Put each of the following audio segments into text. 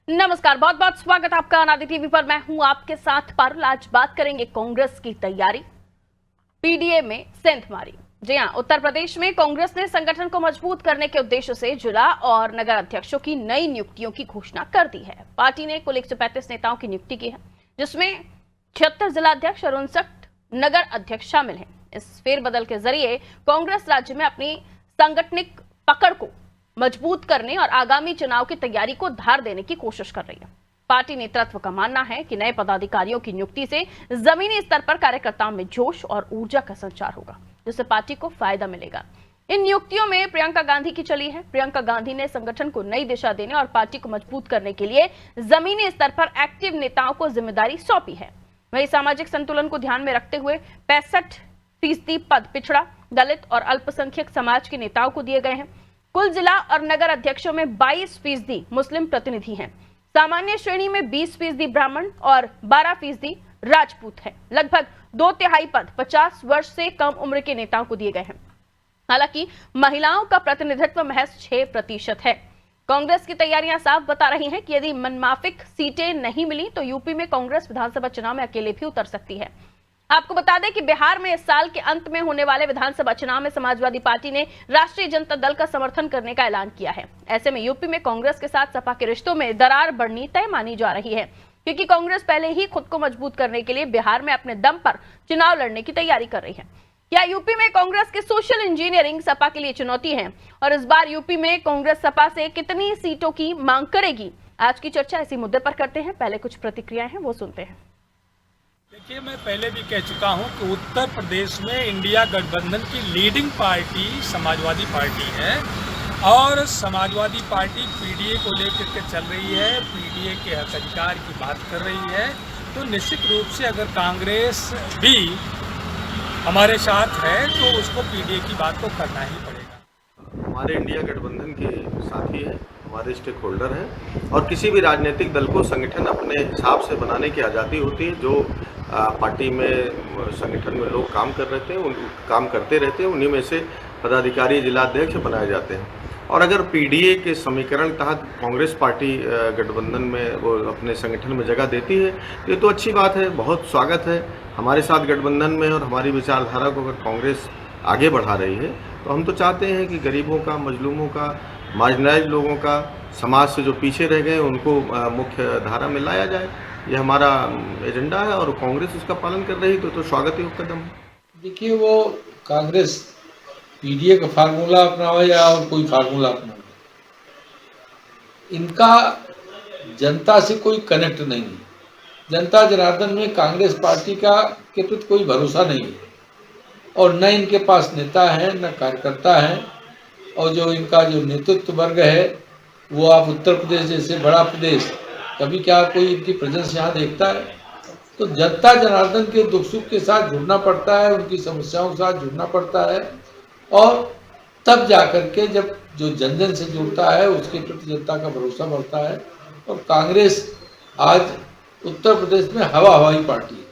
नमस्कार, बहुत बहुत स्वागत आपका अनादि टीवी पर। मैं हूं आपके साथ पारुल। आज बात करेंगे कांग्रेस की तैयारी, पीडीए में सेंध मारी। जी हां, उत्तर प्रदेश में कांग्रेस ने संगठन को मजबूत करने के उद्देश्य से जिला और नगर अध्यक्षों की नई नियुक्तियों की घोषणा कर दी है। पार्टी ने कुल 135 नेताओं की नियुक्ति की है, जिसमें 76 जिला अध्यक्ष और 59 नगर अध्यक्ष शामिल हैं। इस फेरबदल के जरिए कांग्रेस राज्य में अपनी सांगठनिक पकड़ को मजबूत करने और आगामी चुनाव की तैयारी को धार देने की कोशिश कर रही है। पार्टी नेतृत्व का मानना है कि नए पदाधिकारियों की नियुक्ति से जमीनी स्तर पर कार्यकर्ताओं में जोश और ऊर्जा का संचार होगा, जिससे पार्टी को फायदा मिलेगा। इन नियुक्तियों में प्रियंका गांधी की चली है। प्रियंका गांधी ने संगठन को नई दिशा देने और पार्टी को मजबूत करने के लिए जमीनी स्तर पर एक्टिव नेताओं को जिम्मेदारी सौंपी है। वहीं सामाजिक संतुलन को ध्यान में रखते हुए 65% पद पिछड़ा, दलित और अल्पसंख्यक समाज के नेताओं को दिए गए हैं। कुल जिला और नगर अध्यक्षों में 22% मुस्लिम प्रतिनिधि हैं। सामान्य श्रेणी में 20% ब्राह्मण और 12% राजपूत हैं। लगभग 2/3 पद 50 वर्ष से कम उम्र के नेताओं को दिए गए हैं। हालांकि महिलाओं का प्रतिनिधित्व महज 6% है। कांग्रेस की तैयारियां साफ बता रही हैं कि यदि मनमाफिक सीटें नहीं मिली तो यूपी में कांग्रेस विधानसभा चुनाव में अकेले भी उतर सकती है। आपको बता दें कि बिहार में इस साल के अंत में होने वाले विधानसभा चुनाव में समाजवादी पार्टी ने राष्ट्रीय जनता दल का समर्थन करने का ऐलान किया है। ऐसे में यूपी में कांग्रेस के साथ सपा के रिश्तों में दरार बढ़नी तय मानी जा रही है, क्योंकि कांग्रेस पहले ही खुद को मजबूत करने के लिए बिहार में अपने दम पर चुनाव लड़ने की तैयारी कर रही है। क्या यूपी में कांग्रेस की सोशल इंजीनियरिंग सपा के लिए चुनौती है, और इस बार यूपी में कांग्रेस सपा से कितनी सीटों की मांग करेगी? आज की चर्चा इसी मुद्दे पर करते हैं। पहले कुछ प्रतिक्रियाएं हैं, वो सुनते हैं। देखिए, मैं पहले भी कह चुका हूं कि उत्तर प्रदेश में इंडिया गठबंधन की लीडिंग पार्टी समाजवादी पार्टी है और समाजवादी पार्टी पीडीए को लेकर के चल रही है, पीडीए के हक अधिकार की बात कर रही है। तो निश्चित रूप से अगर कांग्रेस भी हमारे साथ है तो उसको पीडीए की बात तो करना ही पड़ेगा। हमारे इंडिया गठबंधन के साथी हैं, हमारे स्टेक होल्डर हैं, और किसी भी राजनीतिक दल को संगठन अपने हिसाब से बनाने की आज़ादी होती है। जो पार्टी में संगठन में लोग काम करते रहते हैं, उन्हीं में से पदाधिकारी जिलाध्यक्ष बनाए जाते हैं। और अगर पीडीए के समीकरण तहत कांग्रेस पार्टी गठबंधन में वो अपने संगठन में जगह देती है तो ये तो अच्छी बात है, बहुत स्वागत है। हमारे साथ गठबंधन में और हमारी विचारधारा को अगर कांग्रेस आगे बढ़ा रही है तो हम तो चाहते हैं कि गरीबों का, मजलूमों का, मार्जिनाइज लोगों का, समाज से जो पीछे रह गए उनको मुख्य धारा में लाया जाए। ये हमारा एजेंडा है और कांग्रेस उसका पालन कर रही तो स्वागत है कदम। देखिए, वो कांग्रेस पीडीए का फार्मूला अपनावे या और कोई फार्मूला अपनावे, इनका जनता से कोई कनेक्ट नहीं है। जनता जनार्दन में कांग्रेस पार्टी का के प्रति कोई भरोसा नहीं है, और न इनके पास नेता है न कार्यकर्ता है। और जो इनका जो नेतृत्व वर्ग है वो, आप उत्तर प्रदेश जैसे बड़ा प्रदेश, कभी क्या कोई इनकी प्रेजेंस यहाँ देखता है? तो जनता जनार्दन के दुख सुख के साथ जुड़ना पड़ता है, उनकी समस्याओं के साथ जुड़ना पड़ता है, और तब जाकर के जब जो जन जन से जुड़ता है उसके प्रति जनता का भरोसा बढ़ता है। और कांग्रेस आज उत्तर प्रदेश में हवाई पार्टी है।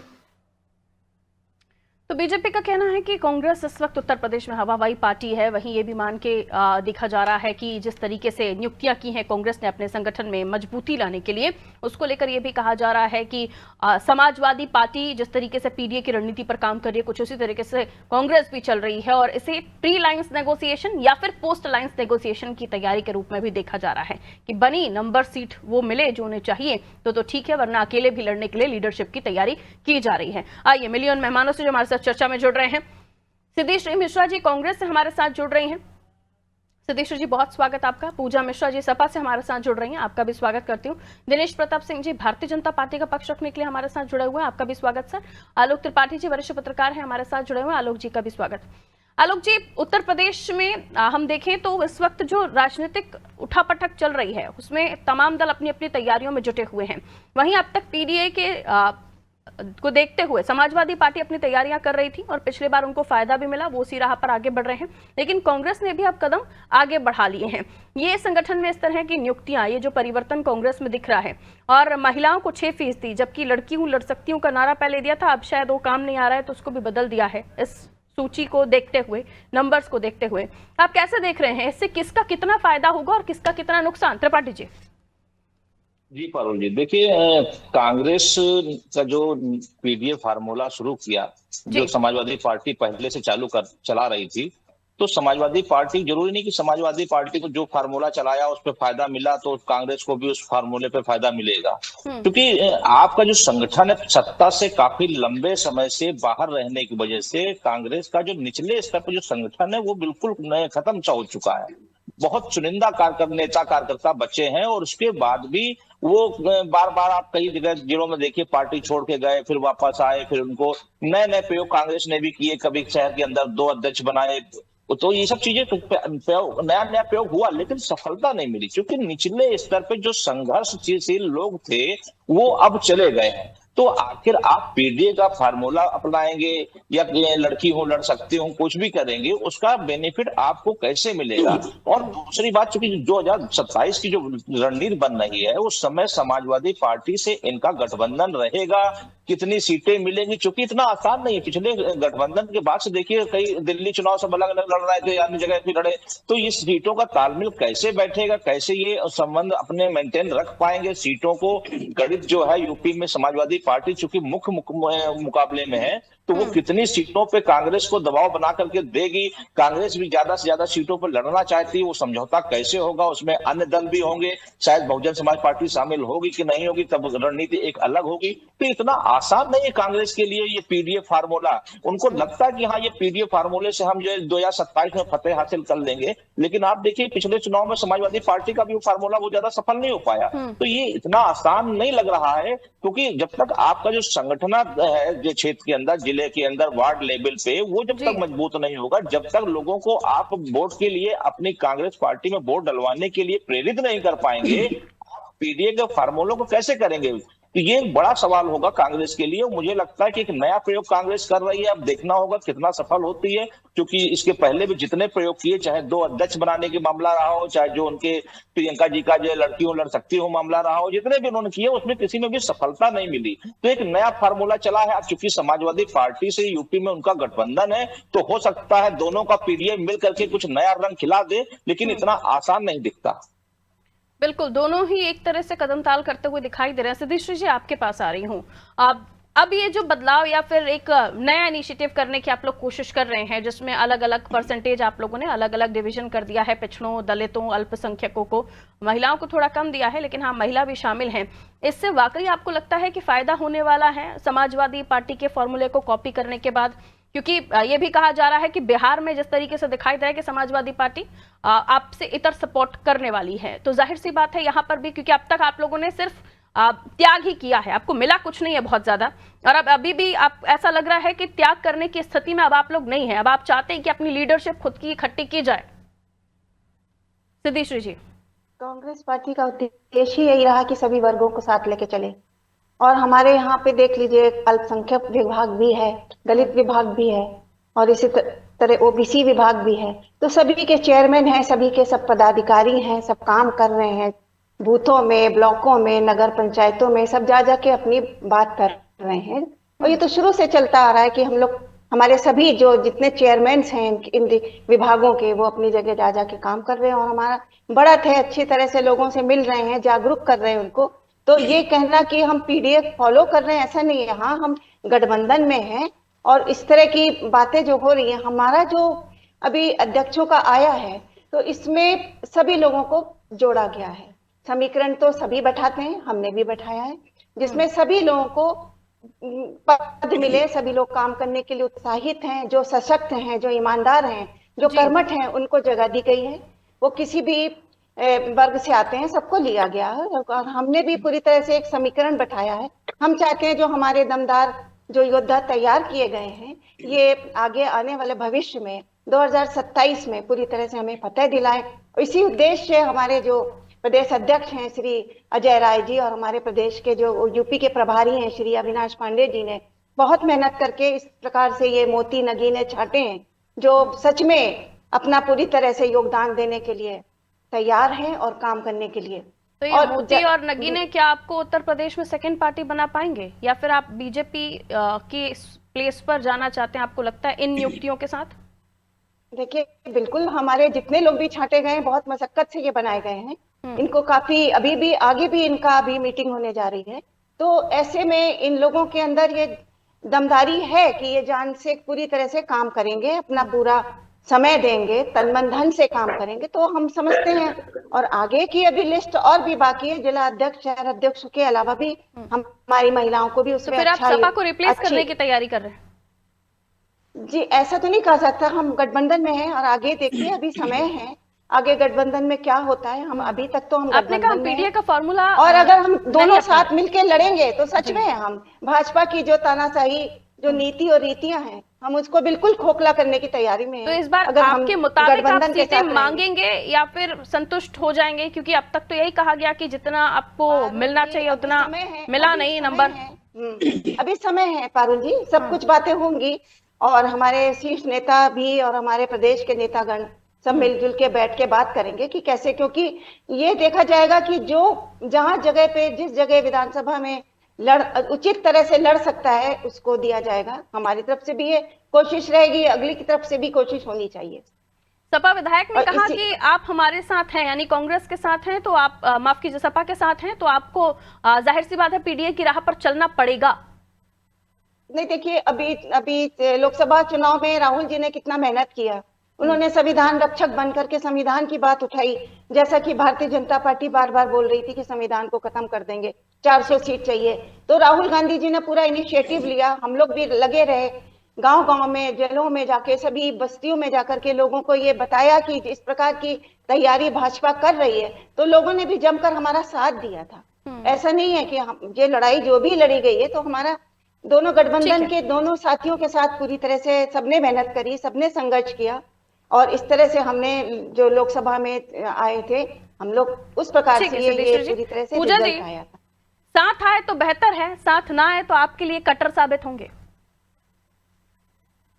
तो बीजेपी का कहना है कि कांग्रेस इस वक्त उत्तर प्रदेश में हवाई पार्टी है। वहीं ये भी मान के देखा जा रहा है कि जिस तरीके से नियुक्तियां की हैं कांग्रेस ने अपने संगठन में मजबूती लाने के लिए, उसको लेकर ये भी कहा जा रहा है कि समाजवादी पार्टी जिस तरीके से पीडीए की रणनीति पर काम कर रही है, कुछ उसी तरीके से कांग्रेस भी चल रही है, और इसे प्री लाइन्स नेगोशिएशन या फिर पोस्ट लाइन्स नेगोशिएशन की तैयारी के रूप में भी देखा जा रहा है कि बनी नंबर सीट वो मिले जो उन्हें चाहिए तो ठीक है, वरना अकेले भी लड़ने के लिए लीडरशिप की तैयारी की जा रही है। आइए मिलिए उन मेहमानों से जो हमारे चर्चा में जुड़ रहे हैं। सिद्धेश्वरी मिश्रा जी कांग्रेस से हमारे साथ जुड़ रही हैं। सिद्धेश्वरी जी, बहुत स्वागत आपका। पूजा मिश्रा जी सपा से हमारे साथ जुड़ रही हैं, आपका भी स्वागत करती हूँ। दिनेश प्रताप सिंह जी भारतीय जनता पार्टी का पक्ष रखने के लिए हमारे साथ जुड़े हुए हैं, आपका भी स्वागत सर। आलोक त्रिपाठी जी वरिष्ठ पत्रकार हैं, हमारे साथ जुड़े हुए हैं, आलोक जी का भी स्वागत। आलोक जी, उत्तर प्रदेश में हम देखें तो इस वक्त जो राजनीतिक उठापटक चल रही है उसमें तमाम दल अपनी अपनी तैयारियों में जुटे हुए हैं। वहीं अब तक पीडीए के को देखते हुए समाजवादी पार्टी अपनी तैयारियां कर रही थी और पिछले बार उनको फायदा भी मिला, वो उसी राह पर आगे बढ़ रहे हैं। लेकिन कांग्रेस ने भी अब कदम आगे बढ़ा लिए हैं। ये संगठन में इस तरह की नियुक्तियां, ये जो परिवर्तन कांग्रेस में दिख रहा है, और महिलाओं को 6% जबकि लड़की हूं लड़ सकती हूं का नारा पहले दिया था, अब शायद वो काम नहीं आ रहा है तो उसको भी बदल दिया है। इस सूची को देखते हुए, नंबर्स को देखते हुए आप कैसे देख रहे हैं, इससे किसका कितना फायदा होगा और किसका कितना नुकसान? त्रिपाठी जी। जी पारुल जी, देखिए कांग्रेस का जो पीडीए फार्मूला शुरू किया, जी। जो समाजवादी पार्टी पहले से चला रही थी, तो समाजवादी पार्टी, जरूरी नहीं कि समाजवादी पार्टी को जो फार्मूला चलाया उस पर फायदा मिला तो कांग्रेस को भी उस फार्मूले पे फायदा मिलेगा। क्योंकि आपका जो संगठन है, सत्ता से काफी लंबे समय से बाहर रहने की वजह से कांग्रेस का जो निचले स्तर पर जो संगठन है वो बिल्कुल खत्म सा हो चुका है। बहुत चुनिंदा नेता कार्यकर्ता बचे हैं, और उसके बाद भी वो बार बार, आप कई जगह जिलों में देखिए, पार्टी छोड़ के गए, फिर वापस आए, फिर उनको नए नए प्रयोग कांग्रेस ने भी किए, कभी शहर के अंदर 2 अध्यक्ष बनाए। तो ये सब चीजें नया नया प्रयोग हुआ, लेकिन सफलता नहीं मिली, क्योंकि निचले स्तर पे जो संघर्षशील लोग थे वो अब चले गए हैं। तो आखिर आप पीडीए का फार्मूला अपनाएंगे या लड़की हो लड़ सकते हो, कुछ भी करेंगे, उसका बेनिफिट आपको कैसे मिलेगा? और दूसरी बात, चूंकि 2027 की जो रणनीति बन रही है उस समय समाजवादी पार्टी से इनका गठबंधन रहेगा, कितनी सीटें मिलेंगी, क्योंकि इतना आसान नहीं है। पिछले गठबंधन के बाद से देखिए, कई दिल्ली चुनाव सब अलग अलग लड़ रहे थे, अन्य जगह भी लड़े, तो ये सीटों का तालमेल कैसे बैठेगा, कैसे ये संबंध अपने मेंटेन रख पाएंगे सीटों को? गणित जो है यूपी में समाजवादी पार्टी चूंकि मुख्य मुकाबले में है, तो वो कितनी सीटों पे कांग्रेस को दबाव बना करके देगी? कांग्रेस भी ज्यादा से ज्यादा सीटों पर लड़ना चाहती है, वो समझौता कैसे होगा? उसमें अन्य दल भी होंगे, शायद बहुजन समाज पार्टी शामिल होगी कि नहीं होगी, तब रणनीति एक अलग होगी। तो इतना आसान नहीं है कांग्रेस के लिए ये पीडीए फार्मूला। उनको लगता है कि हाँ, ये पीडीए फार्मूले से हम जो है 2027 में फतेह हासिल कर लेंगे, लेकिन आप देखिए पिछले चुनाव में समाजवादी पार्टी का भी वो फार्मूला वो ज्यादा सफल नहीं हो पाया। तो ये इतना आसान नहीं लग रहा है, क्योंकि जब तक आपका जो संगठन है जो क्षेत्र के अंदर, जिले के अंदर, वार्ड लेवल पे, वो जब तक मजबूत नहीं होगा, जब तक लोगों को आप वोट के लिए अपनी कांग्रेस पार्टी में वोट डलवाने के लिए प्रेरित नहीं कर पाएंगे, आप पीडीए के फार्मूलों को कैसे करेंगे? तो ये एक बड़ा सवाल होगा कांग्रेस के लिए। मुझे लगता है कि एक नया प्रयोग कांग्रेस कर रही है, अब देखना होगा कितना सफल होती है, क्योंकि इसके पहले भी जितने प्रयोग किए, चाहे 2 अध्यक्ष बनाने के मामला रहा हो, चाहे जो उनके प्रियंका जी का जो लड़की हो लड़ सकती हो मामला रहा हो, जितने भी उन्होंने किए उसमें किसी में भी सफलता नहीं मिली। तो एक नया फार्मूला चला है, चूंकि समाजवादी पार्टी से यूपी में उनका गठबंधन है, तो हो सकता है दोनों का पीडीए मिल करके कुछ नया रंग खिला दे, लेकिन इतना आसान नहीं दिखता। बिल्कुल, दोनों ही एक तरह से कदम ताल करते हुए दिखाई दे रहे हैं। सिद्धेश्वरी जी, आपके पास आ रही हूँ। अब ये जो बदलाव या फिर एक नया इनिशिएटिव करने की आप लोग कोशिश कर रहे हैं, जिसमें अलग अलग परसेंटेज आप लोगों ने अलग अलग डिवीजन कर दिया है, पिछड़ों, दलितों, अल्पसंख्यकों को, महिलाओं को थोड़ा कम दिया है, लेकिन हाँ, महिला भी शामिल हैं। इससे वाकई आपको लगता है कि फायदा होने वाला है समाजवादी पार्टी के फॉर्मूले को कॉपी करने के बाद? क्योंकि ये भी कहा जा रहा है कि बिहार में जिस तरीके से दिखाई दे रहा है कि समाजवादी पार्टी आपसे इतर सपोर्ट करने वाली है, तो जाहिर सी बात है यहाँ पर भी, क्योंकि अब तक आप लोगों ने सिर्फ त्याग ही किया है, आपको मिला कुछ नहीं है बहुत ज्यादा, और अब अभी भी आप ऐसा लग रहा है कि त्याग करने की स्थिति में अब आप लोग नहीं है। अब आप चाहते हैं कि अपनी लीडरशिप खुद की इकट्ठी की जाए। सिद्धेश्वरी जी, कांग्रेस पार्टी का उद्देश्य यही रहा कि सभी वर्गों को साथ लेके चले, और हमारे यहाँ पे देख लीजिए, अल्पसंख्यक विभाग भी है, दलित विभाग भी है, और इसी तरह ओबीसी विभाग भी है। तो सभी के चेयरमैन हैं, सभी के सब पदाधिकारी हैं, सब काम कर रहे हैं, बूथों में, ब्लॉकों में, नगर पंचायतों में, सब जा जाके अपनी बात कर रहे हैं। और ये तो शुरू से चलता आ रहा है कि हम लोग, हमारे सभी जो जितने चेयरमैन हैं इन विभागों के, वो अपनी जगह जा जाके काम कर रहे हैं, और हमारा बढ़त है, अच्छी तरह से लोगों से मिल रहे हैं, जागरूक कर रहे हैं उनको। तो ये कहना कि हम पीडीएफ फॉलो कर रहे हैं, ऐसा नहीं है। हाँ, हम गठबंधन में हैं, और इस तरह की बातें जो हो रही हैं, हमारा जो अभी अध्यक्षों का आया है, तो इसमें सभी लोगों को जोड़ा गया है। समीकरण तो सभी बैठाते हैं, हमने भी बैठाया है, जिसमें सभी लोगों को पद मिले, सभी लोग काम करने के लिए उत्साहित हैं, जो सशक्त हैं, जो ईमानदार हैं, जो कर्मठ हैं, उनको जगह दी गई है। वो किसी भी वर्ग से आते हैं, सबको लिया गया है, और हमने भी पूरी तरह से एक समीकरण बैठाया है। हम चाहते हैं जो हमारे दमदार जो योद्धा तैयार किए गए हैं, ये आगे आने वाले भविष्य में 2027 में पूरी तरह से हमें फतेह दिलाएं। इसी उद्देश्य से हमारे जो प्रदेश अध्यक्ष हैं श्री अजय राय जी, और हमारे प्रदेश के जो यूपी के प्रभारी हैं श्री अविनाश पांडे जी ने बहुत मेहनत करके इस प्रकार से ये मोती नगीने छाटे हैं, जो सच में अपना पूरी तरह से योगदान देने के लिए तैयार हैं और काम करने के लिए। तो ये मोती और नगीने क्या आपको उत्तर प्रदेश में सेकंड पार्टी बना पाएंगे, या फिर आप बीजेपी की प्लेस पर जाना चाहते हैं, आपको लगता है इन नियुक्तियों के साथ? देखिए, बिल्कुल, हमारे जितने लोग भी छांटे गए हैं, बहुत मशक्कत से ये बनाए गए हैं, इनको काफी अभी भी आगे भी इनका अभी मीटिंग होने जा रही है। तो ऐसे में इन लोगों के अंदर ये दमदारी है कि ये जान से पूरी तरह से काम करेंगे, अपना पूरा समय देंगे, तन मन धन से काम करेंगे, तो हम समझते हैं। और आगे की अभी लिस्ट और भी बाकी है, जिला अध्यक्ष, शहर अध्यक्ष के अलावा भी हमारी महिलाओं को भी तो उसमें फिर आप अच्छा सपा को रिप्लेस करने की तैयारी कर रहे हैं? जी, ऐसा तो नहीं कहा सकता, हम गठबंधन में हैं और आगे देखिए, अभी समय है, आगे गठबंधन में क्या होता है। हम अभी तक तो हम आपने कहा गठबंधन में पीडीए हैं। का फॉर्मूला और अगर हम दोनों अपना साथ मिलके लड़ेंगे तो सच में हम भाजपा की जो तानाशाही, जो नीति और रीतियां हैं, हम उसको बिल्कुल खोखला करने की तैयारी में हैं। तो इस बार अगर हम आपके मुताबिक आप गठबंधन के सीटें साथ रहेंगे। मांगेंगे या फिर संतुष्ट हो जाएंगे? क्योंकि अब तक तो यही कहा गया कि जितना आपको मिलना चाहिए उतना मिला नहीं नंबर। अभी समय है पारुल जी, सब कुछ बातें होंगी और हमारे शीर्ष नेता भी और हमारे प्रदेश के नेतागण सब मिलजुल के बैठ के बात करेंगे कि कैसे, क्योंकि ये देखा जाएगा कि जो जहां जगह पे, जिस जगह विधानसभा में उचित तरह से लड़ सकता है उसको दिया जाएगा। हमारी तरफ से भी ये कोशिश रहेगी, अगली की तरफ से भी कोशिश होनी चाहिए। सपा विधायक ने कहा कि आप हमारे साथ हैं, यानी कांग्रेस के साथ हैं, तो आप माफ कीजिए सपा के साथ हैं, तो आपको जाहिर सी बात है पीडीए की राह पर चलना पड़ेगा। नहीं देखिए, अभी लोकसभा चुनाव में राहुल जी ने कितना मेहनत किया, उन्होंने संविधान रक्षक बनकर के संविधान की बात उठाई, जैसा कि भारतीय जनता पार्टी बार बार बोल रही थी कि संविधान को खत्म कर देंगे, 400 सीट चाहिए। तो राहुल गांधी जी ने पूरा इनिशिएटिव लिया, हम लोग भी लगे रहे, गांव गांव में, जेलों में जाके, सभी बस्तियों में जाकर के लोगों को ये बताया कि इस प्रकार की तैयारी भाजपा कर रही है, तो लोगों ने भी जमकर हमारा साथ दिया था। ऐसा नहीं है कि हम ये लड़ाई जो भी लड़ी गई है, तो हमारा दोनों गठबंधन के दोनों साथियों के साथ पूरी तरह से सबने मेहनत करी, सबने संघर्ष किया और इस तरह से हमने जो लोकसभा में आए थे, हम लोग उस प्रकार से ये पूरी तरह से रिजल्ट आया था। साथ आए तो बेहतर है, साथ ना आए तो आपके लिए कट्टर साबित होंगे।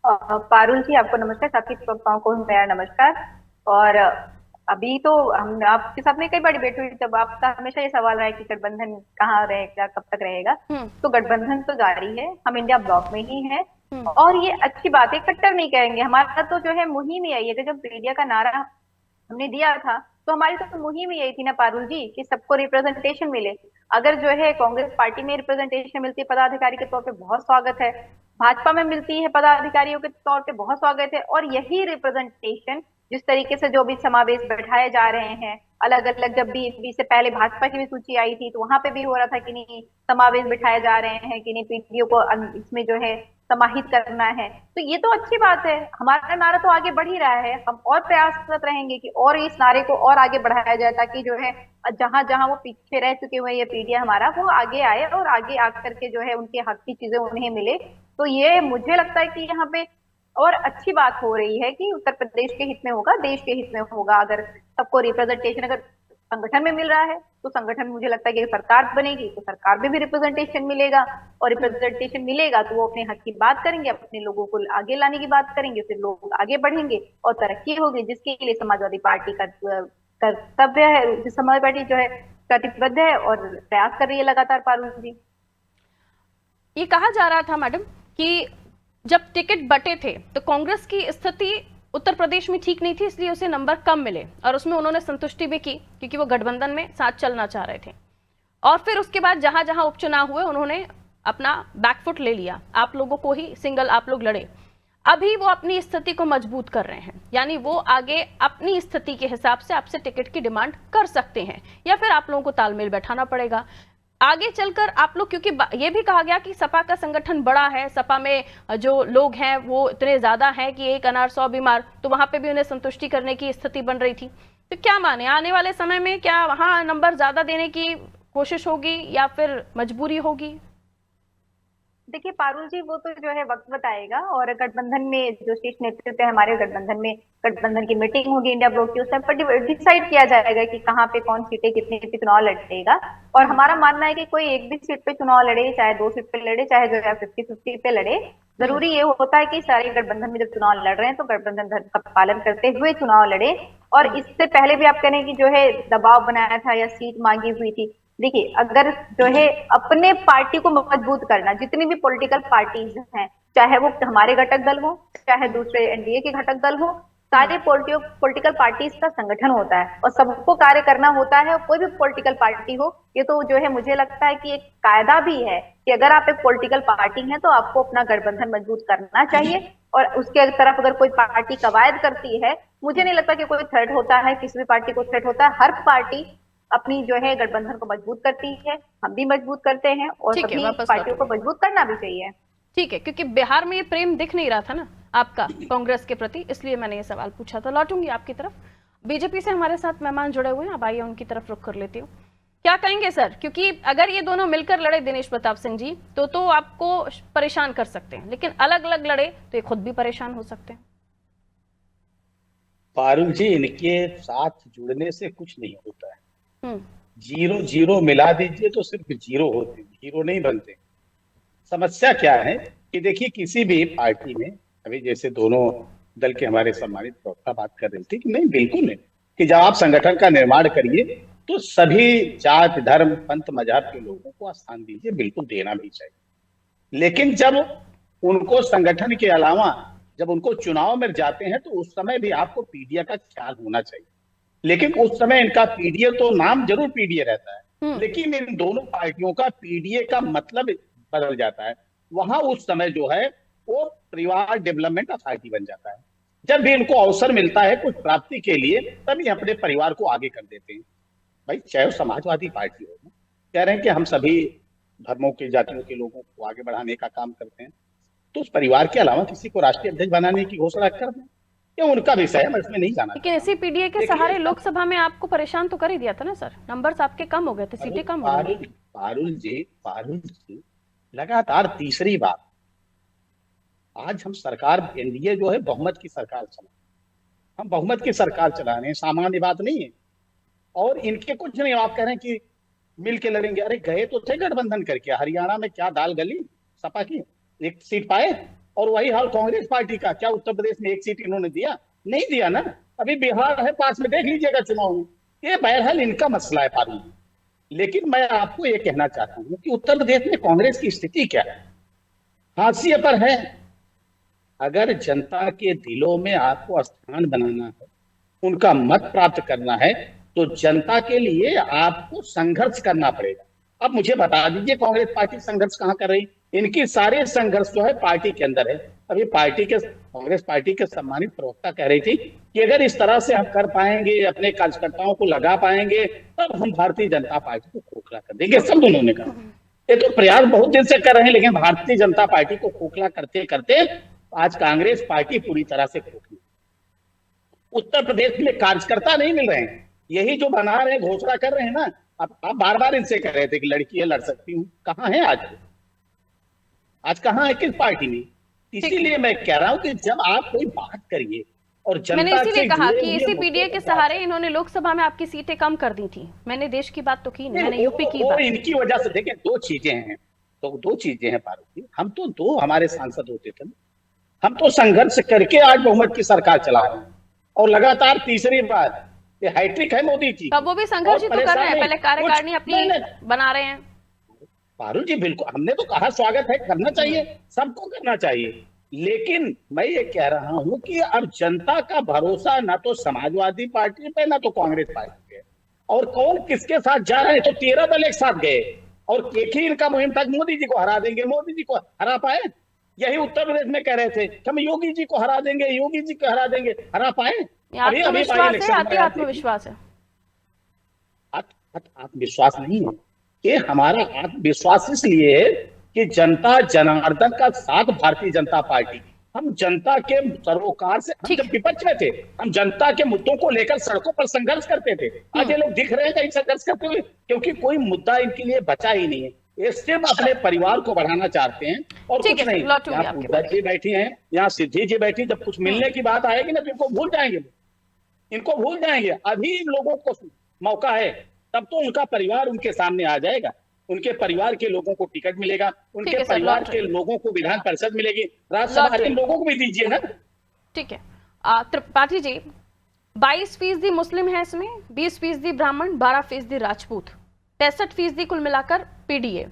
पारुल जी आपको नमस्कार, साथी श्रोताओं को मेरा नमस्कार। और अभी तो हम आपके साथ में कई बार डिबेट हुई, तब आपका हमेशा ये सवाल रहा है कि गठबंधन कहाँ रहेगा, कब तक रहेगा। तो गठबंधन तो जारी है, हम इंडिया ब्लॉक में ही है और ये अच्छी बात है, कट्टर नहीं कहेंगे। हमारा तो जो है मुहिम ही यही है कि जब मीडिया का नारा हमने दिया था तो हमारी तो मुहिम ही यही थी ना पारुल जी, कि सबको रिप्रेजेंटेशन मिले। अगर जो है कांग्रेस पार्टी में रिप्रेजेंटेशन मिलती है पदाधिकारी के तौर पे, बहुत स्वागत है। भाजपा में मिलती है पदाधिकारियों के तौर पे, बहुत स्वागत है। और यही रिप्रेजेंटेशन जिस तरीके से जो भी समावेश बैठाए जा रहे हैं, अलग अलग, जब भी इससे पहले भाजपा की भी सूची आई थी तो वहां पे भी हो रहा था कि नहीं समावेश बिठाए जा रहे हैं, कि नहीं पीडीओ को इसमें जो है समाहित करना है। तो ये तो अच्छी बात है, हमारा नारा तो आगे बढ़ ही रहा है। हम और प्रयासरत रहेंगे कि और इस नारे को और आगे बढ़ाया जाए, ताकि जो है जहां जहां वो पीछे रह चुके हुए ये पीडीए हमारा, वो आगे आए और आगे आकर के जो है उनके हक की चीजें उन्हें मिले। तो ये मुझे लगता है कि यहाँ पे और अच्छी बात हो रही है कि उत्तर प्रदेश के हित में होगा, देश के हित में होगा। अगर सबको रिप्रेजेंटेशन अगर संगठन में मिल रहा है तो संगठन, मुझे लगता है कि सरकार बनेगी तो सरकार में भी रिप्रेजेंटेशन मिलेगा, और रिप्रेजेंटेशन मिलेगा तो वो अपने हक की बात करेंगे, अपने लोगों को आगे लाने की बात करेंगे, फिर लोग आगे बढ़ेंगे और तरक्की होगी, जिसके लिए समाजवादी पार्टी का कर्तव्य है, समाजवादी पार्टी जो है प्रतिबद्ध है और प्रयास कर रही है लगातार। पारुल जी, ये कहा जा रहा था मैडम कि जब टिकट बटे थे तो कांग्रेस की स्थिति उत्तर प्रदेश में ठीक नहीं थी, इसलिए उसे नंबर कम मिले और उसमें उन्होंने संतुष्टि भी की क्योंकि वो गठबंधन में साथ चलना चाह रहे थे। और फिर उसके बाद जहां जहां उपचुनाव हुए उन्होंने अपना बैकफुट ले लिया, आप लोगों को ही सिंगल आप लोग लड़े। अभी वो अपनी स्थिति को मजबूत कर रहे हैं, यानी वो आगे अपनी स्थिति के हिसाब से आपसे टिकट की डिमांड कर सकते हैं, या फिर आप लोगों को तालमेल बैठाना पड़ेगा आगे चलकर आप लोग। क्योंकि ये भी कहा गया कि सपा का संगठन बड़ा है, सपा में जो लोग हैं वो इतने ज्यादा हैं कि एक अनार 100 बीमार, तो वहां पे भी उन्हें संतुष्टि करने की स्थिति बन रही थी। तो क्या माने आने वाले समय में क्या वहां नंबर ज्यादा देने की कोशिश होगी या फिर मजबूरी होगी? देखिए पारुल जी, वो तो जो है वक्त बताएगा। और गठबंधन में जो शीर्ष नेतृत्व है हमारे गठबंधन में, गठबंधन की मीटिंग होगी इंडिया ब्लॉक की, उस टाइम पर डिसाइड किया जाएगा कि कहाँ पे कौन सीटें कितने पे चुनाव लड़ेगा। और हमारा मानना है कि कोई एक भी सीट पे चुनाव लड़े, चाहे 2 सीट पे लड़े, चाहे जो है 50-50 पे लड़े, जरूरी ये होता है कि सारे गठबंधन में जब चुनाव लड़ रहे हैं तो गठबंधन धर्म का पालन करते हुए चुनाव लड़े। और इससे पहले भी आप कह रहे हैं कि जो है दबाव बनाया था या सीट मांगी हुई थी। देखिए, अगर जो है अपने पार्टी को मजबूत करना, जितनी भी पॉलिटिकल पार्टीज हैं, चाहे वो हमारे घटक दल हो, चाहे दूसरे एनडीए के घटक दल हो, सारे पॉलिटिकल पार्टीज का संगठन होता है और सबको कार्य करना होता है। कोई भी पॉलिटिकल पार्टी हो, ये तो जो है मुझे लगता है कि एक कायदा भी है कि अगर आप एक पॉलिटिकल पार्टी हैं तो आपको अपना गठबंधन मजबूत करना चाहिए, और उसके तरफ अगर कोई पार्टी कवायद करती है, मुझे नहीं लगता कि कोई थ्रेट होता है, किसी भी पार्टी को थ्रेट होता है। हर पार्टी अपनी जो है गठबंधन को मजबूत करती है, हम भी मजबूत करते हैं और सभी पार्टियों को मजबूत करना भी चाहिए। ठीक है, क्योंकि बिहार में ये प्रेम दिख नहीं रहा था ना आपका कांग्रेस के प्रति, इसलिए मैंने ये सवाल पूछा था। लौटूंगी आपकी तरफ। बीजेपी से हमारे साथ मेहमान जुड़े हुए हैं, अब आइए उनकी तरफ रुख कर लेती हूँ। क्या कहेंगे सर, क्योंकि अगर ये दोनों मिलकर लड़े दिनेश प्रताप सिंह जी तो आपको परेशान कर सकते हैं, लेकिन अलग अलग लड़े तो ये खुद भी परेशान हो सकते हैं। पारुल जी, इनके साथ जुड़ने से कुछ नहीं होता है। 0-0 मिला दीजिए तो सिर्फ 0 होते, 0 नहीं बनते। समस्या क्या है कि देखिए, किसी भी पार्टी में अभी जैसे दोनों दल के हमारे सम्मानित प्रवक्ता बात कर रहे थे कि नहीं, बिल्कुल नहीं, कि जब आप संगठन का निर्माण करिए तो सभी जात धर्म पंथ मजहब के लोगों को स्थान दीजिए, बिल्कुल देना भी चाहिए। लेकिन जब उनको संगठन के अलावा जब उनको चुनाव में जाते हैं तो उस समय भी आपको पीडीए का ख्याल होना चाहिए। लेकिन उस समय इनका पीडीए, तो नाम जरूर पीडीए रहता है, लेकिन इन दोनों पार्टियों का पीडीए का मतलब बदल जाता है। वहां उस समय जो है वो परिवार डेवलपमेंट अथॉरिटी बन जाता है। जब भी इनको अवसर मिलता है कुछ प्राप्ति के लिए, तभी अपने परिवार को आगे कर देते हैं। भाई, चाहे समाजवादी पार्टी हो, कह रहे हैं कि हम सभी धर्मों के जातियों के लोगों को आगे बढ़ाने का काम करते हैं, तो उस परिवार के अलावा किसी को राष्ट्रीय अध्यक्ष बनाने की घोषणा कर दें, ये उनका विषय है, मैं इसमें नहीं जाना। लेकिन इसी पीडीए के सहारे लोकसभा में आपको परेशान तो कर ही दिया था ना सर, नंबर्स आपके कम हो गए थे, सीटें कम हो गई। पारुल जी, लगातार तीसरी बार आज हम सरकार, एनडीए जो है बहुमत की सरकार चला, हम बहुमत की सरकार चला रहे हैं, सामान्य बात नहीं है। और इनके कुछ नहीं, आप कह रहे हैं कि मिल के लड़ेंगे, अरे गए तो थे गठबंधन करके, हरियाणा में क्या दाल गली, सपा की 1 सीट पाए, और वही हाल कांग्रेस पार्टी का, क्या उत्तर प्रदेश में 1 सीट इन्होंने दिया? नहीं दिया ना। अभी बिहार है पास में, देख लीजिएगा चुनाव में। ये बहरहाल इनका मसला है पारुल। लेकिन मैं आपको ये कहना चाहता हूं कि उत्तर प्रदेश में कांग्रेस की स्थिति क्या है, हाशिए पर है। अगर जनता के दिलों में आपको स्थान बनाना है, उनका मत प्राप्त करना है, तो जनता के लिए आपको संघर्ष करना पड़ेगा। अब मुझे बता दीजिए, कांग्रेस पार्टी संघर्ष कहाँ कर रही? इनकी सारे संघर्ष जो है पार्टी के अंदर है। अभी कांग्रेस पार्टी के सम्मानित प्रवक्ता कह रही थी कि अगर इस तरह से हम कर पाएंगे, अपने कार्यकर्ताओं को लगा पाएंगे, तब हम भारतीय जनता पार्टी को खोखला कर देंगे। सब उन्होंने कहा, ये तो प्रयास बहुत दिन से कर रहे हैं, लेकिन भारतीय जनता पार्टी को खोखला करते करते आज कांग्रेस पार्टी पूरी तरह से खोखली। उत्तर प्रदेश के लिए कार्यकर्ता नहीं मिल रहे हैं, यही जो बना रहे हैं, घोषणा कर रहे हैं ना। आप बार बार इनसे कह रहे थे कि लड़की है, लड़ सकती हूँ, कहाँ है आज कहाँ है, किस पार्टी में? इसीलिए मैं कह रहा हूँ कि जब आप कोई बात करिए और जनता, मैंने इसीलिए कहा कि इसी पीडीए के सहारे इन्होंने लोकसभा में आपकी सीटें कम कर दी थी। मैंने देश की बात तो की नहीं, मैंने यूपी की बात। इनकी वजह से देखिए, दो चीजें हैं पारुल। हम तो 2 हमारे सांसद होते थे, हम तो संघर्ष करके आज बहुमत की सरकार चला रहे हैं, और लगातार तीसरी बार ये हैट्रिक है मोदी जी। वो भी संघर्ष ही तो कर रहे हैं, पहले कार्यकारिणी अपनी बना रहे हैं। पारुल जी, बिल्कुल, हमने तो कहा स्वागत है, करना चाहिए, सबको करना चाहिए। लेकिन मैं ये कह रहा हूं कि अब जनता का भरोसा ना तो समाजवादी पार्टी पे, ना तो कांग्रेस पार्टी पे, और कौन किसके साथ जा रहे हैं। तो 13 दल एक साथ गए, और एक ही इनका मुहिम था, मोदी जी को हरा देंगे। मोदी जी को हरा पाए? यही उत्तर प्रदेश में कह रहे थे कि हम योगी जी को हरा देंगे, योगी जी को हरा देंगे, हरा पाए? आत्मविश्वास है, आत्मविश्वास नहीं है ये। हमारा आत्मविश्वास इसलिए है कि जनता जनार्दन का साथ भारतीय जनता पार्टी, हम जनता के सरोकार से, हम जब विपक्ष में थे, हम जनता के मुद्दों को लेकर सड़कों पर संघर्ष करते थे। आज ये लोग दिख रहे हैं कहीं संघर्ष करते हुए, क्योंकि कोई मुद्दा इनके लिए बचा ही नहीं है। ये सिर्फ अपने परिवार को बढ़ाना चाहते हैं और कुछ नहीं। यहाँ पूजा जी बैठी हैं, यहाँ सिद्धि जी बैठी, जब कुछ मिलने की बात आएगी ना तो इनको भूल जाएंगे। अभी इन लोगों को मौका है, तब तो उनका परिवार उनके सामने आ जाएगा, उनके परिवार के लोगों को टिकट मिलेगा, उनके परिवार के लोगों को विधान परिषद मिलेगी, राज्यसभा के लोगों को भी दीजिए ना। ठीक है त्रिपाठी जी, 22% मुस्लिम है इसमें, 20% ब्राह्मण, 12% राजपूत, 63% कुल मिलाकर पीडीए।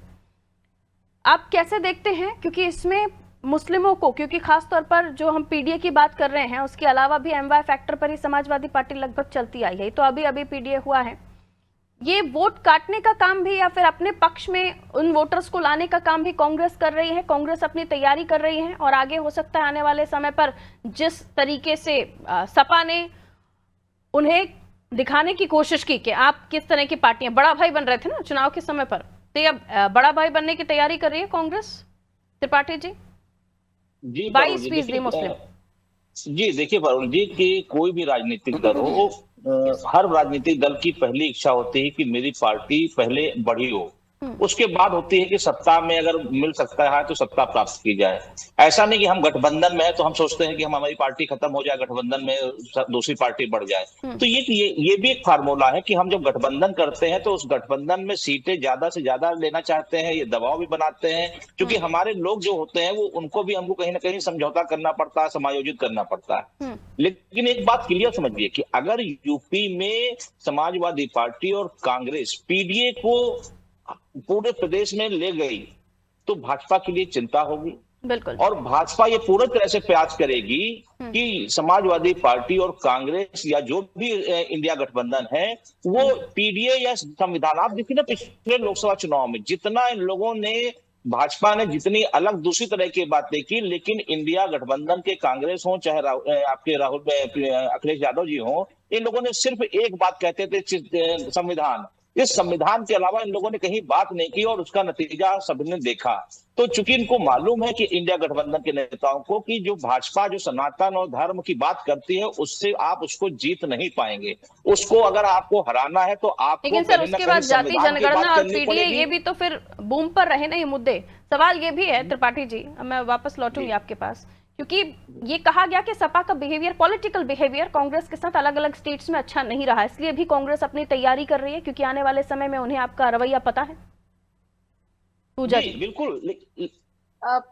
आप कैसे देखते हैं, क्योंकि इसमें मुस्लिमों को, क्योंकि खास तौर पर जो हम पीडीए की बात कर रहे हैं उसके अलावा भी एमवाय फैक्टर पर ही समाजवादी पार्टी लगभग चलती आई है, तो अभी अभी पीडीए हुआ है, ये वोट काटने का काम भी या फिर अपने पक्ष में उन वोटर्स को लाने का काम भी कांग्रेस कर रही है। कांग्रेस अपनी तैयारी कर रही है और आगे हो सकता है आने वाले समय पर जिस तरीके से सपा ने उन्हें दिखाने की कोशिश की कि आप किस तरह की पार्टियां, बड़ा भाई बन रहे थे ना चुनाव के समय पर, तो अब बड़ा भाई बनने की तैयारी कर रही है कांग्रेस। त्रिपाठी जी, 22% मुस्लिम। जी देखिए वरुण जी कि कोई भी राजनीतिक दल हो, हर राजनीतिक दल की पहली इच्छा होती है कि मेरी पार्टी पहले बढ़ी हो, उसके बाद होती है कि सत्ता में अगर मिल सकता है तो सत्ता प्राप्त की जाए। ऐसा नहीं कि हम गठबंधन में है तो हम सोचते हैं कि हमारी पार्टी खत्म हो जाए, गठबंधन में दूसरी पार्टी बढ़ जाए। तो ये भी एक फार्मूला है कि हम जब गठबंधन करते हैं तो उस गठबंधन में सीटें ज्यादा से ज्यादा लेना चाहते हैं, ये दबाव भी बनाते हैं, क्योंकि हमारे लोग जो होते हैं वो उनको भी हमको कहीं ना कहीं समझौता करना पड़ता है, समायोजित करना पड़ता है। लेकिन एक बात क्लियर समझिए कि अगर यूपी में समाजवादी पार्टी और कांग्रेस पीडीए को पूरे प्रदेश में ले गई तो भाजपा के लिए चिंता होगी। बिल्कुल। और भाजपा ये पूरी तरह से प्रयास करेगी कि समाजवादी पार्टी और कांग्रेस या जो भी इंडिया गठबंधन है वो पीडीए या संविधान, आप देखिए ना पिछले लोकसभा चुनाव में जितना इन लोगों ने, भाजपा ने जितनी अलग दूसरी तरह की बातें की, लेकिन इंडिया गठबंधन के कांग्रेस हो चाहे आपके अखिलेश यादव जी हो, इन लोगों ने सिर्फ एक बात कहते थे, संविधान। इस संविधान के अलावा इन लोगों ने कहीं बात नहीं की और उसका नतीजा सबने देखा। तो चूंकि इनको मालूम है कि इंडिया गठबंधन के नेताओं को कि जो भाजपा जो सनातन और धर्म की बात करती है उससे आप उसको जीत नहीं पाएंगे, उसको अगर आपको हराना है तो आपको, लेकिन सर उसके बाद जाति जनगणना और पीडीए ये भी तो फिर बूम पर रहे ना ये मुद्दे। सवाल ये भी है त्रिपाठी जी, मैं वापस लौटूंगी आपके पास, क्योंकि ये कहा गया कि सपा का बिहेवियर, पॉलिटिकल बिहेवियर कांग्रेस के साथ अलग अलग स्टेट्स में अच्छा नहीं रहा, इसलिए भी कांग्रेस अपनी तैयारी कर रही है क्योंकि आने वाले समय में उन्हें आपका रवैया पता है। पूजा जी। बिल्कुल।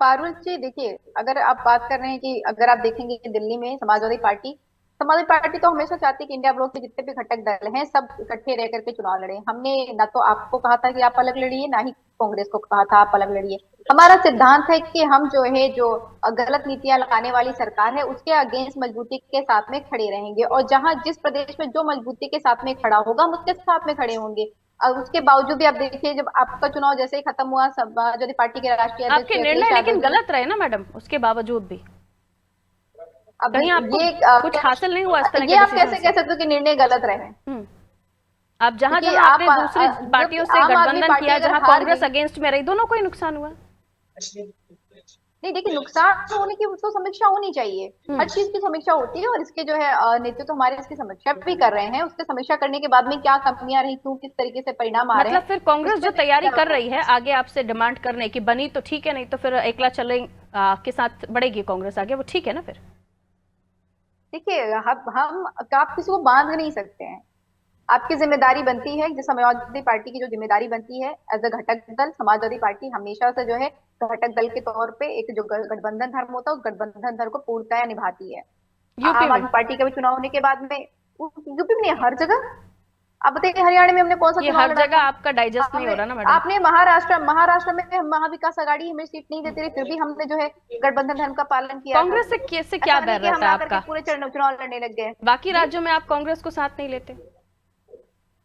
पारुल जी देखिए, अगर आप बात कर रहे हैं कि अगर आप देखेंगे कि दिल्ली में समाजवादी पार्टी तो हमेशा चाहती है कि इंडिया ब्लॉक के जितने भी घटक दल हैं सब इकट्ठे रह करके चुनाव लड़े। हमने ना तो आपको कहा था कि आप अलग लड़िए, ना ही कांग्रेस को कहा था आप अलग लड़िए। हमारा सिद्धांत है कि हम जो गलत नीतियां लगाने वाली सरकार है उसके अगेंस्ट मजबूती के साथ में खड़े रहेंगे, और जहां जिस प्रदेश में जो मजबूती के साथ में खड़ा होगा हम उसके साथ में खड़े होंगे। और उसके बावजूद भी आप देखिए जब आपका चुनाव जैसे ही खत्म हुआ, समाजवादी पार्टी के राष्ट्रीय आपके निर्णय लेकिन गलत रहे ना मैडम, उसके बावजूद भी अब कहीं आपको कुछ हासिल नहीं हुआ इस तरह के। ये आप कैसे कह सकते हो कि निर्णय गलत रहे? आप जहां आपने दूसरी पार्टियों से गठबंधन किया, जहां कांग्रेस अगेंस्ट में रही, दोनों को ही नुकसान हुआ। नहीं देखिए, नुकसान होने की तो समीक्षा होनी चाहिए, हर चीज की समीक्षा होती है, और इसके नेतृत्व तो हमारे इसकी समीक्षा भी कर रहे हैं। उसके समीक्षा करने के बाद में क्या कमियां रही, क्यों, किस तरीके से परिणाम आ रहे हैं। मतलब फिर कांग्रेस जो तैयारी कर रही है आगे आपसे डिमांड करने की, बनी तो ठीक है, नहीं तो फिर एकला चले के साथ बढ़ेगी कांग्रेस आगे, वो ठीक है ना? फिर देखिए आप किसी को बांध नहीं सकते हैं, आपकी जिम्मेदारी बनती है, जो समाजवादी पार्टी की जो जिम्मेदारी बनती है एज अ घटक दल, समाजवादी पार्टी हमेशा से घटक दल के तौर पे एक जो गठबंधन धर्म होता है उस गठबंधन धर्म को पूर्णतया निभाती है। आम आदमी पार्टी का भी चुनाव होने के बाद में, यूपी में हर जगह, आप बताइए हरियाणा में हमने कौन सा चुनाव हर जगह आपका डाइजेस्ट नहीं हो रहा ना मैडम। आपने महाराष्ट्र में महाविकास आघाड़ी हमें सीट नहीं देती रही, फिर भी हमने गठबंधन धर्म का पालन किया। कांग्रेस से कैसे क्या बैर रहता है आपका? पूरे चुनाव लड़ने लग गए। बाकी राज्यों में आप कांग्रेस को साथ नहीं लेते?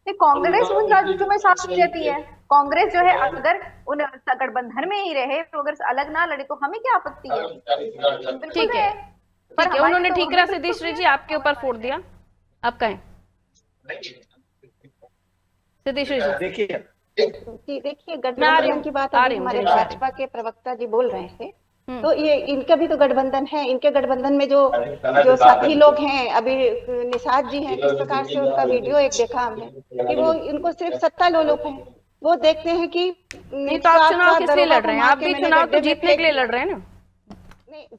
कांग्रेस उन राज्यों में साथ नहीं रहती है। कांग्रेस अगर उन गठबंधन में ही रहे तो अगर अलग ना लड़े तो हमें क्या आपत्ति है? ठीक है, पर उन्होंने ठीकरा सिद्धेश्वरी जी आपके ऊपर फोड़ दिया, आप कहें सिद्धेश्वरी जी? देखिए गठबंधन की बात हमारे भाजपा के प्रवक्ता जी बोल रहे थे, तो ये इनका भी तो गठबंधन है। इनके गठबंधन में जो साथी लोग हैं, अभी निषाद जी हैं, किस प्रकार से उनका वीडियो एक देखा हमने कि वो इनको सिर्फ सत्ता लोलुप है, वो देखते हैं कि नहीं तो आप चुनाव किस लिए लड़ रहे हैं? आप भी चुनाव तो जीतने के लिए लड़ रहे हैं ना,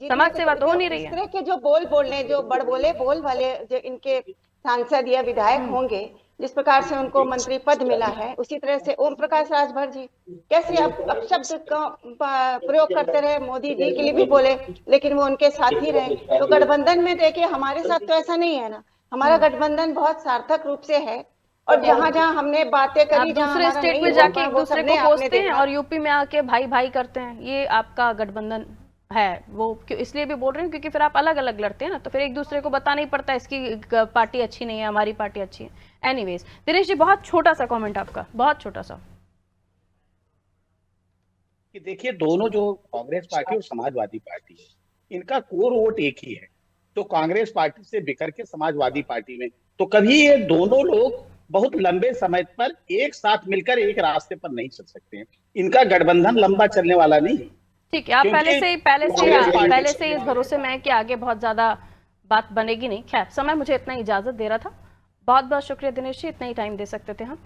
समाज सेवा तो हो नहीं रही है। इस तरह के जो बोलने जो बड़बोले बोल वाले जो इनके सांसद या विधायक होंगे, जिस प्रकार से उनको मंत्री पद मिला है, उसी तरह से ओम प्रकाश राजभर जी कैसे अब शब्द का प्रयोग करते रहे, मोदी जी के लिए भी बोले लेकिन वो उनके साथ ही रहे। तो गठबंधन में देखिए हमारे साथ तो ऐसा नहीं है ना, हमारा गठबंधन बहुत सार्थक रूप से है, और जहाँ जहाँ हमने बातें करी, दूसरे स्टेट में जाके एक दूसरे को कोसते हैं और यूपी में आके भाई भाई करते हैं, ये आपका गठबंधन है वो इसलिए भी बोल रही हूँ क्योंकि फिर आप अलग अलग लड़ते हैं ना, तो फिर एक दूसरे को बताना ही पड़ता है इसकी पार्टी अच्छी नहीं है, हमारी पार्टी अच्छी है। एनीवेज दिनेश जी, बहुत छोटा सा कमेंट आपका, बहुत छोटा सा। कि देखिए, दोनों जो कांग्रेस पार्टी और समाजवादी पार्टी है, इनका कोर वोट एक ही है। तो कांग्रेस पार्टी से बिखर के समाजवादी पार्टी में, तो कभी ये दोनों लोग बहुत लंबे समय पर एक साथ मिलकर एक रास्ते पर नहीं चल सकते हैं। इनका गठबंधन लंबा चलने वाला नहीं। ठीक है, आप पहले से इस भरोसे में है कि आगे बहुत ज्यादा बात बनेगी नहीं। खैर, समय मुझे इतना इजाजत दे रहा था। बहुत बहुत शुक्रिया दिनेश जी, इतना ही टाइम दे सकते थे हम।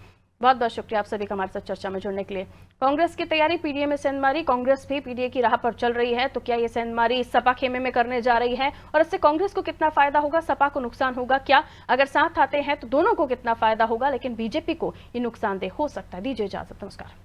बहुत बहुत शुक्रिया आप सभी का हमारे साथ चर्चा में जुड़ने के लिए। कांग्रेस की तैयारी, पीडीए में सेंधमारी, कांग्रेस भी पीडीए की राह पर चल रही है, तो क्या ये सेंधमारी सपा खेमे में करने जा रही है और इससे कांग्रेस को कितना फायदा होगा, सपा को नुकसान होगा क्या? अगर साथ आते हैं तो दोनों को कितना फायदा होगा, लेकिन बीजेपी को ये नुकसानदेह हो सकता है। दीजिए इजाजत, नमस्कार।